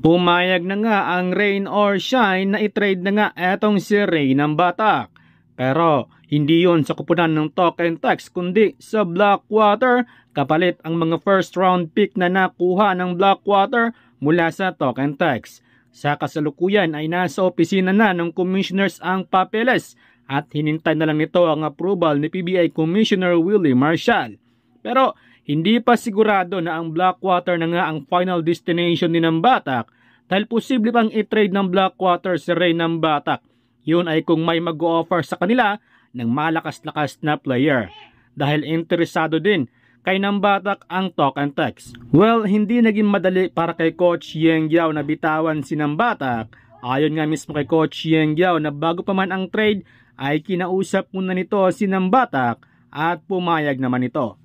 Pumayag na nga ang rain or shine na i-trade na nga etong si Ray ng Batak. Pero hindi yon sa kupunan ng Talk and Text kundi sa Blackwater kapalit ang mga first round pick na nakuha ng Blackwater mula sa Talk and Text. Sa kasalukuyan ay nasa opisina na ng commissioners ang papeles at hinintay na lang nito ang approval ni PBA Commissioner Willie Marshall. Pero hindi pa sigurado na ang Blackwater na nga ang final destination ni ng Batak dahil posible pang i-trade ng Blackwater si Ray ng Batak. Yun ay kung may mag-o-offer sa kanila ng malakas-lakas na player. Dahil interesado din kay ng Batak ang Talk and Text. Well, hindi naging madali para kay Coach Yeng Guiao na bitawan si ng Batak. Ayon nga mismo kay Coach Yeng Guiao na bago pa man ang trade ay kinausap muna nito si ng Batak at pumayag naman ito.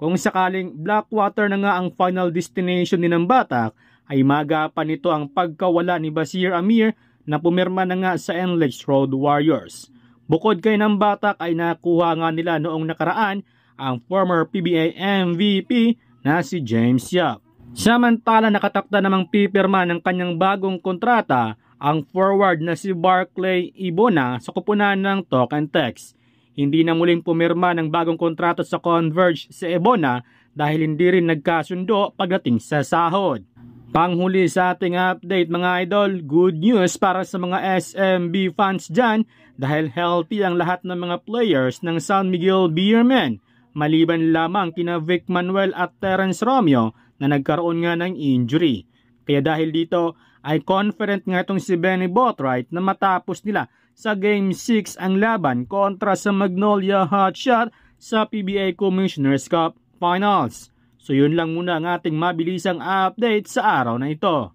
Kung sakaling Blackwater na nga ang final destination ni ng Batak, ay magapan nito ang pagkawala ni Basir Amir na pumirma na nga sa NLEX Road Warriors. Bukod kay ng Batak ay nakuha nga nila noong nakaraan ang former PBA MVP na si James Yap. Samantala nakatakda namang pipirma ng kanyang bagong kontrata ang forward na si Barclay Ibona sa kupunan ng Talk and Text. Hindi na muling pumirma ng bagong kontrato sa Converge si Ibona dahil hindi rin nagkasundo pagdating sa sahod. Panghuli sa ating update mga idol, good news para sa mga SMB fans dyan dahil healthy ang lahat ng mga players ng San Miguel Beermen, maliban lamang kina Vic Manuel at Terence Romeo na nagkaroon nga ng injury. Kaya dahil dito ay confident nga itong si Benny Boatwright na matapos nila sa Game 6 ang laban kontra sa Magnolia Hotshot sa PBA Commissioners Cup Finals. So yun lang muna ang ating mabilisang update sa araw na ito.